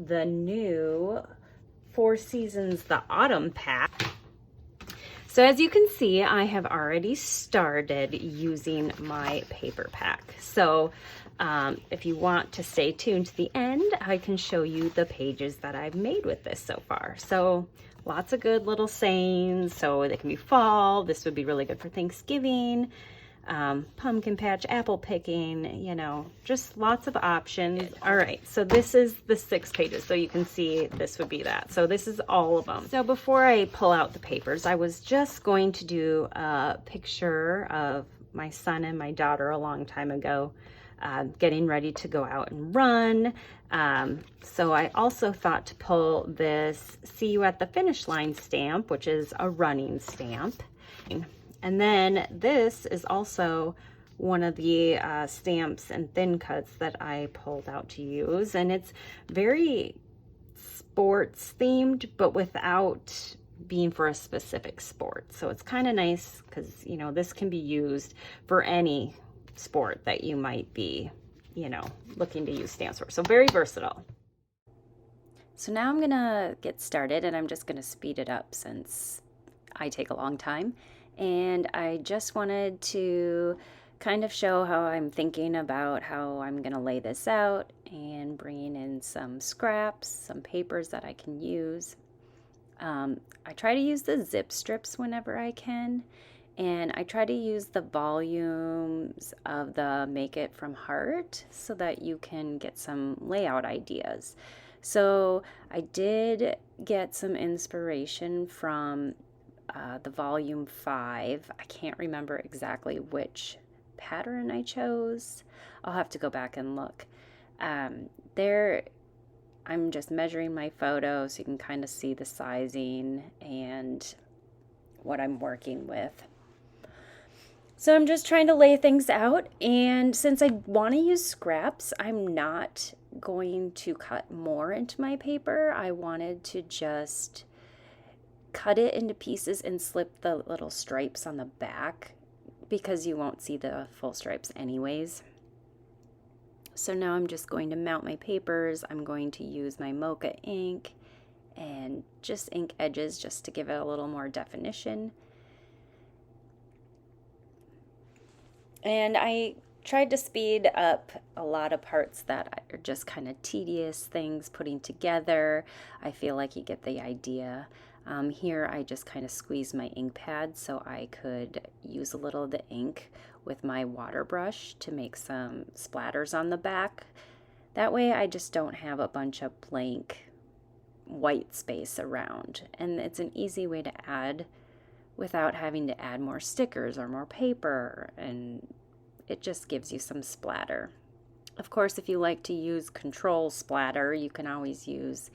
the new Four Seasons The Autumn Pack. So as you can see, I have already started using my paper pack. So if you want to stay tuned to the end, I can show you the pages that I've made with this so far. So lots of good little sayings. So they can be fall. This would be really good for Thanksgiving. Pumpkin patch, apple picking, you know, just lots of options. All right, so this is the 6 pages. So you can see this would be that. So this is all of them. So before I pull out the papers, I was just going to do a picture of my son and my daughter a long time ago, getting ready to go out and run. So I also thought to pull this "See You at the Finish Line" stamp, which is a running stamp. And then this is also one of the stamps and thin cuts that I pulled out to use. And it's very sports themed, but without being for a specific sport. So it's kind of nice because, you know, this can be used for any sport that you might be, you know, looking to use stamps for. So very versatile. So now I'm gonna get started, and I'm just gonna speed it up since I take a long time. And I just wanted to kind of show how I'm thinking about how I'm going to lay this out, and bringing in some scraps, some papers that I can use. I try to use the zip strips whenever I can, and I try to use the volumes of the Make It From Heart so that you can get some layout ideas. So I did get some inspiration from the volume 5. I can't remember exactly which pattern I chose. I'll have to go back and look. There, I'm just measuring my photo so you can kind of see the sizing and what I'm working with. So I'm just trying to lay things out, and since I want to use scraps, I'm not going to cut more into my paper. I wanted to just cut it into pieces and slip the little stripes on the back because you won't see the full stripes anyways. So now I'm just going to mount my papers. I'm going to use my mocha ink and just ink edges just to give it a little more definition. And I tried to speed up a lot of parts that are just kind of tedious things putting together. I feel like you get the idea. Here I just kind of squeezed my ink pad so I could use a little of the ink with my water brush to make some splatters on the back. That way I just don't have a bunch of blank white space around, and it's an easy way to add without having to add more stickers or more paper, and it just gives you some splatter. Of course, if you like to use control splatter, you can always use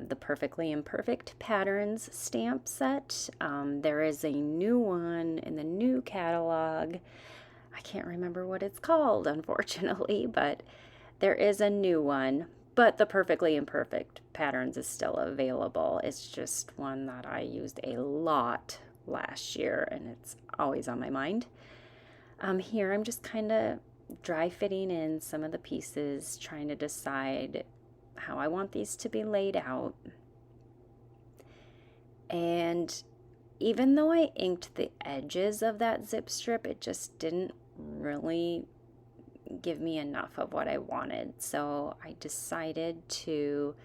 the Perfectly Imperfect Patterns stamp set. There is a new one in the new catalog. I can't remember what it's called, unfortunately, but there is a new one. But the Perfectly Imperfect Patterns is still available. It's just one that I used a lot last year, and it's always on my mind. Here I'm just kind of dry fitting in some of the pieces, trying to decide how I want these to be laid out. And even though I inked the edges of that zip strip, it just didn't really give me enough of what I wanted. So I decided to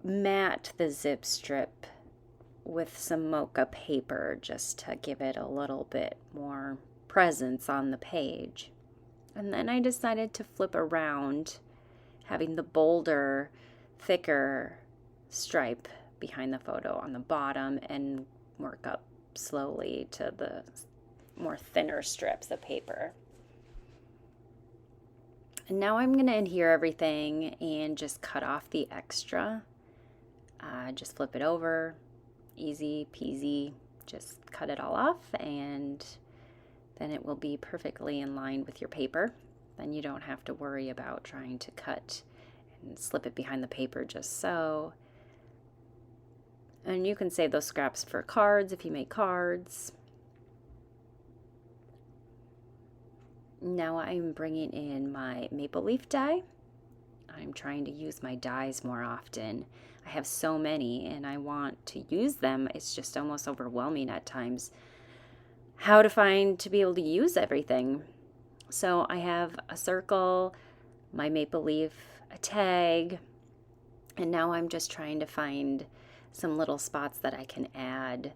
mat the zip strip with some mocha paper just to give it a little bit more presence on the page. And then I decided to flip around, having the bolder, thicker stripe behind the photo on the bottom, and work up slowly to the more thinner strips of paper. And now I'm going to adhere everything and just cut off the extra. Just flip it over, easy peasy, just cut it all off, and then it will be perfectly in line with your paper. Then you don't have to worry about trying to cut and slip it behind the paper just so. And you can save those scraps for cards if you make cards. Now I'm bringing in my maple leaf die. I'm trying to use my dies more often. I have so many and I want to use them. It's just almost overwhelming at times how to be able to use everything. So I have a circle, my maple leaf, a tag, and now I'm just trying to find some little spots that I can add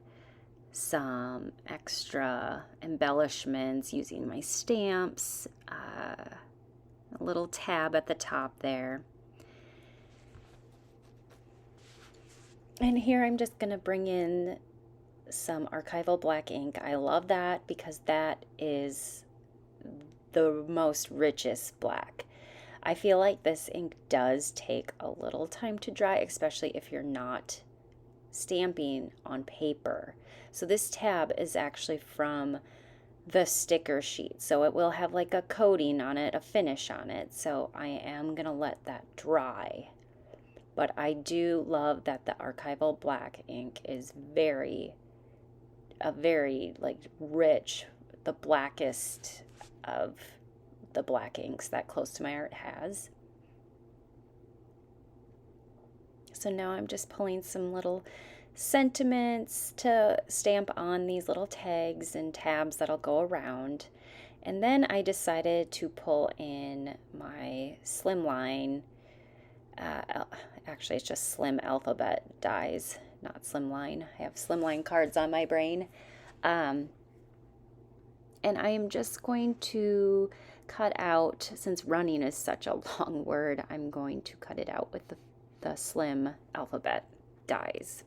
some extra embellishments using my stamps, a little tab at the top there. And here I'm just going to bring in some archival black ink. I love that because that is the most richest black. I feel like this ink does take a little time to dry, especially if you're not stamping on paper. So this tab is actually from the sticker sheet, so it will have like a coating on it, a finish on it. So I am gonna let that dry, but I do love that the archival black ink is very like rich, the blackest of the black inks that Close to My Art has. So now I'm just pulling some little sentiments to stamp on these little tags and tabs that'll go around. And then I decided to pull in my slimline, actually it's just slim alphabet dies, not slimline. I have slimline cards on my brain. And I am just going to cut out, since running is such a long word, I'm going to cut it out with the slim alphabet dies.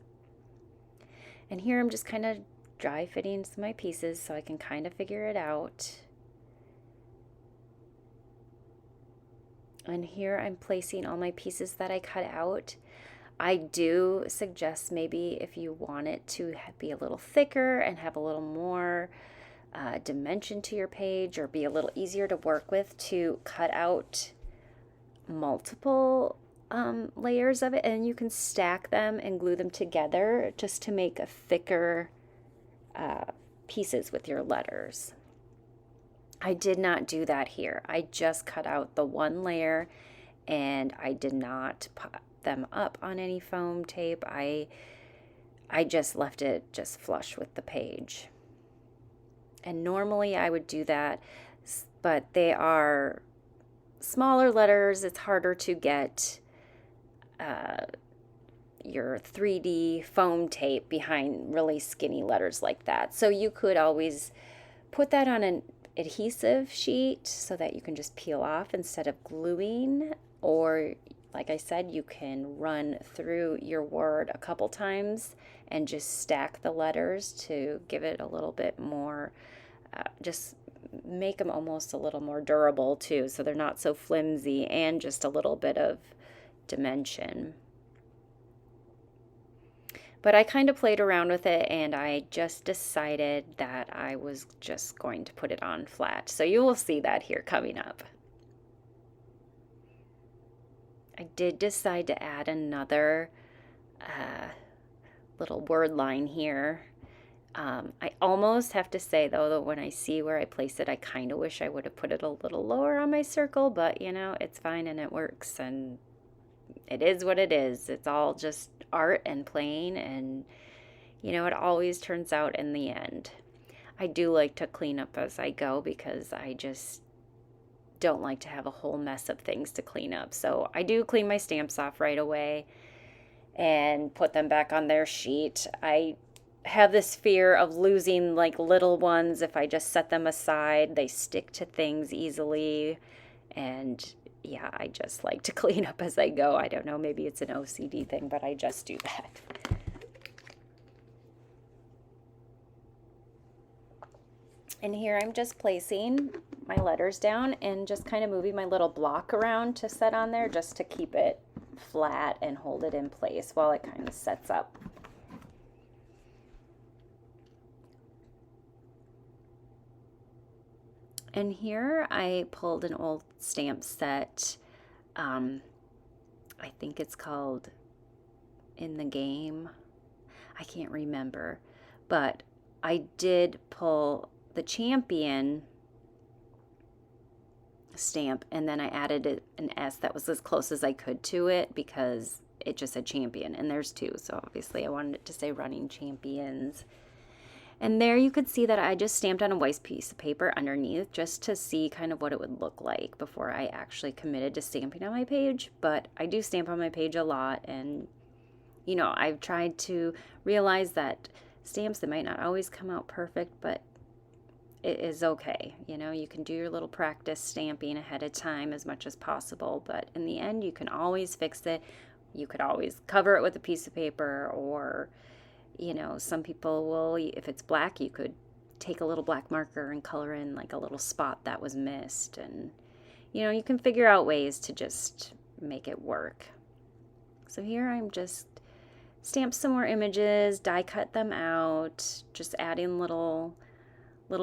And here I'm just kind of dry fitting some of my pieces so I can kind of figure it out. And here I'm placing all my pieces that I cut out. I do suggest maybe if you want it to be a little thicker and have a little more dimension to your page, or be a little easier to work with, to cut out multiple layers of it, and you can stack them and glue them together just to make a thicker pieces with your letters. I did not do that here. I just cut out the one layer and I did not put them up on any foam tape. I just left it just flush with the page. And normally I would do that, but they are smaller letters. It's harder to get your 3D foam tape behind really skinny letters like that. So you could always put that on an adhesive sheet so that you can just peel off instead of gluing, or like I said, you can run through your Word a couple times and just stack the letters to give it a little bit more, just make them almost a little more durable too, so they're not so flimsy, and just a little bit of dimension. But I kind of played around with it and I just decided that I was just going to put it on flat. So you will see that here coming up. I did decide to add another little word line here. I almost have to say though that when I see where I place it, I kind of wish I would have put it a little lower on my circle, but you know, it's fine and it works, and it is what it is. It's all just art and playing, and you know, it always turns out in the end. I do like to clean up as I go because I just don't like to have a whole mess of things to clean up. So I do clean my stamps off right away and put them back on their sheet. I have this fear of losing like little ones. If I just set them aside, they stick to things easily, and yeah, I just like to clean up as I go. I don't know, maybe it's an OCD thing, but I just do that. And here I'm just placing my letters down and just kind of moving my little block around to set on there, just to keep it flat and hold it in place while it kind of sets up. And here I pulled an old stamp set. I think it's called In the Game. I can't remember. But I did pull the champion stamp, and then I added an S that was as close as I could to it because it just said champion, and there's 2, so obviously I wanted it to say running champions. And there you could see that I just stamped on a white piece of paper underneath just to see kind of what it would look like before I actually committed to stamping on my page. But I do stamp on my page a lot, and you know, I've tried to realize that stamps, that might not always come out perfect, but it is okay. You know, you can do your little practice stamping ahead of time as much as possible, but in the end you can always fix it. You could always cover it with a piece of paper, or you know, some people will, if it's black, you could take a little black marker and color in like a little spot that was missed, and you know, you can figure out ways to just make it work. So here I'm just stamp some more images, die cut them out, just adding little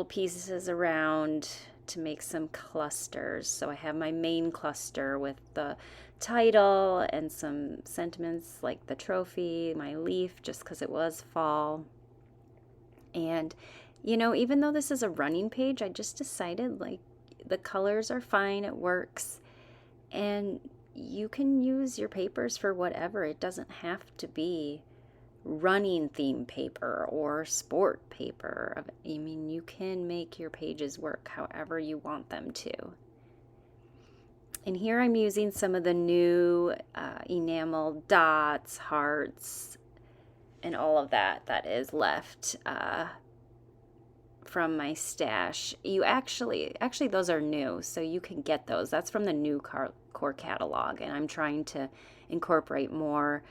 pieces around to make some clusters. So I have my main cluster with the title and some sentiments like the trophy, my leaf, just because it was fall. And you know, even though this is a running page, I just decided like the colors are fine, it works, and you can use your papers for whatever. It doesn't have to be running theme paper or sport paper. I mean, you can make your pages work however you want them to. And here I'm using some of the new enamel dots, hearts, and all of that is left from my stash. You actually those are new, so you can get those. That's from the new core catalog, and I'm trying to incorporate more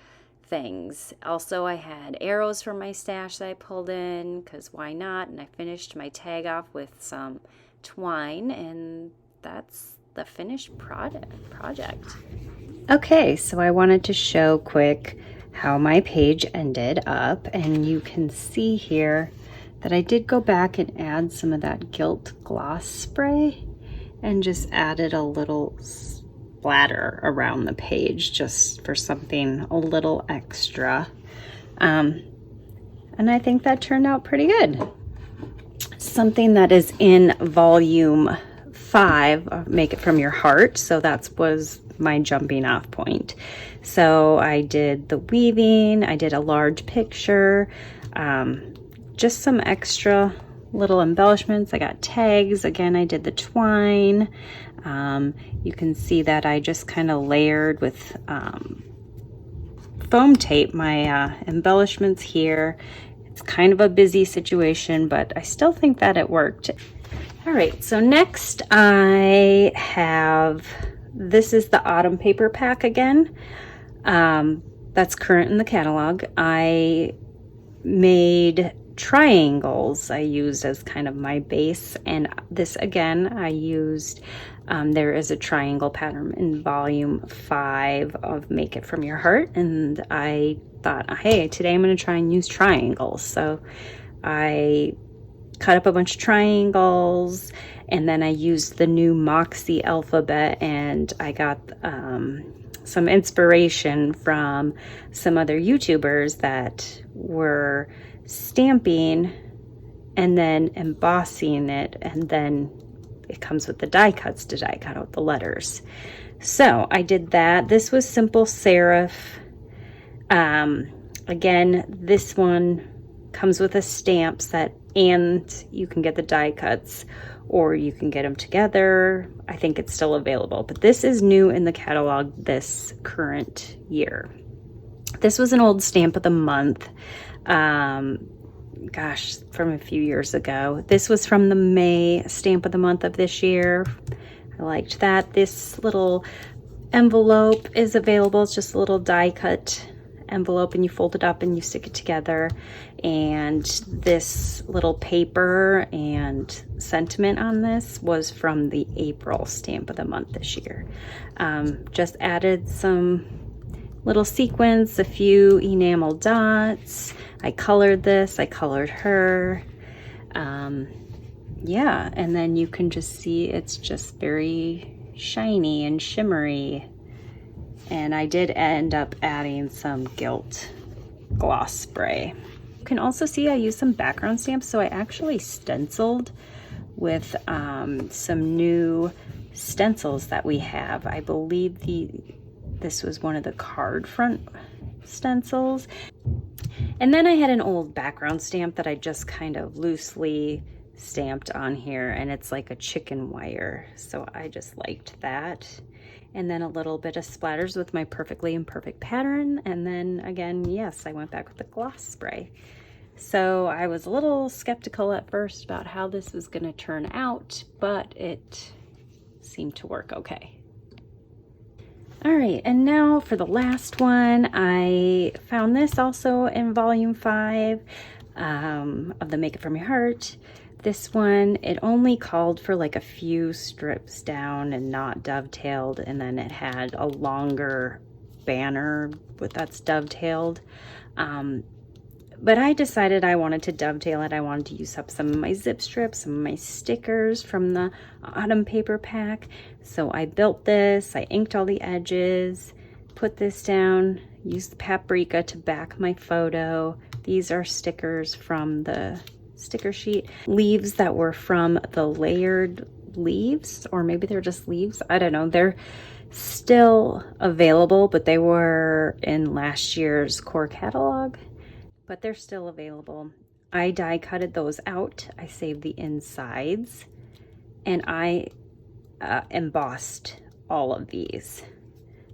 things. Also, I had arrows from my stash that I pulled in, because why not? And I finished my tag off with some twine, and that's the finished project. Okay, so I wanted to show quick how my page ended up, and you can see here that I did go back and add some of that gilt gloss spray and just added a little splatter around the page just for something a little extra. And I think that turned out pretty good. Something that is in volume 5, Make It From Your Heart. So that was my jumping off point. So I did the weaving, I did a large picture, just some extra little embellishments. I got tags. Again, I did the twine. You can see that I just kind of layered with foam tape my embellishments here. It's kind of a busy situation, but I still think that it worked. All right, so next I have, this is the autumn paper pack again. That's current in the catalog. I made triangles I used as kind of my base, and this again I used, there is a triangle pattern in volume 5 of Make It From Your Heart, and I thought, hey, today I'm going to try and use triangles. So I cut up a bunch of triangles, and then I used the new Moxie alphabet, and I got some inspiration from some other YouTubers that were stamping and then embossing it, and then it comes with the die cuts to die cut out the letters. So I did that. This was simple serif. Again, this one comes with a stamp set, and you can get the die cuts or you can get them together. I think it's still available, but this is new in the catalog this current year. This was an old stamp of the month. Gosh, from a few years ago. This was from the May stamp of the month of this year. I liked that. This little envelope is available. It's just a little die cut envelope, and you fold it up and you stick it together. And this little paper and sentiment on this was from the April stamp of the month this year. Just added some little sequins, a few enamel dots. I colored this, I colored her. Yeah, and then you can just see it's just very shiny and shimmery. And I did end up adding some gilt gloss spray. You can also see I used some background stamps, so I actually stenciled with some new stencils that we have. I believe this was one of the card front stencils. And then I had an old background stamp that I just kind of loosely stamped on here, and it's like a chicken wire, so I just liked that. And then a little bit of splatters with my Perfectly Imperfect pattern, and then again, yes, I went back with the gloss spray. So I was a little skeptical at first about how this was going to turn out, but it seemed to work okay. All right, and now for the last one, I found this also in volume 5 of the Make It From Your Heart. This one, it only called for like a few strips down and not dovetailed, and then it had a longer banner that's dovetailed. But I decided I wanted to dovetail it. I wanted to use up some of my zip strips, some of my stickers from the autumn paper pack. So I built this, I inked all the edges, put this down, used the paprika to back my photo. These are stickers from the sticker sheet. Leaves that were from the layered leaves, or maybe they're just leaves. I don't know. They're still available, but they were in last year's core catalog. But they're still available. I die cutted those out. I saved the insides, and I embossed all of these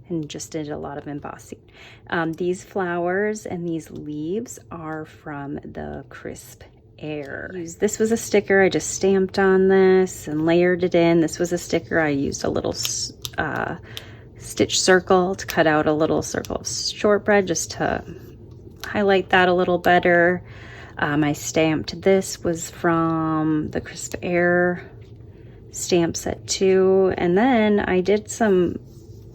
and just did a lot of embossing. These flowers and these leaves are from the Crisp Air. This was a sticker I just stamped on this and layered it in. This was a sticker I used a little stitch circle to cut out a little circle of shortbread just to highlight that a little better. I stamped this was from the Crisp Air stamp set 2, and then I did some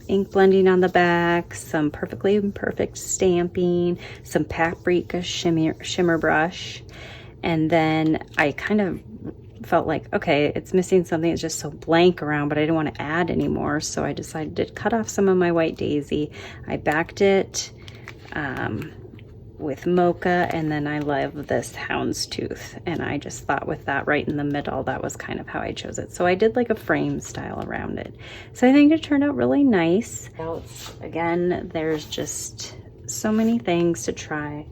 ink blending on the back, some Perfectly Imperfect stamping, some paprika shimmer brush, and then I kind of felt like, okay, it's missing something. It's just so blank around, but I didn't want to add anymore, so I decided to cut off some of my white daisy. I backed it with mocha, and then I love this houndstooth, and I just thought with that right in the middle, that was kind of how I chose it. So I did like a frame style around it. So I think it turned out really nice. Again, there's just so many things to try.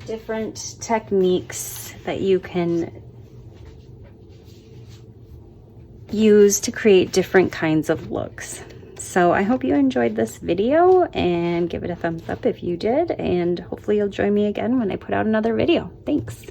Different techniques that you can use to create different kinds of looks. So I hope you enjoyed this video, and give it a thumbs up if you did, and hopefully you'll join me again when I put out another video. Thanks.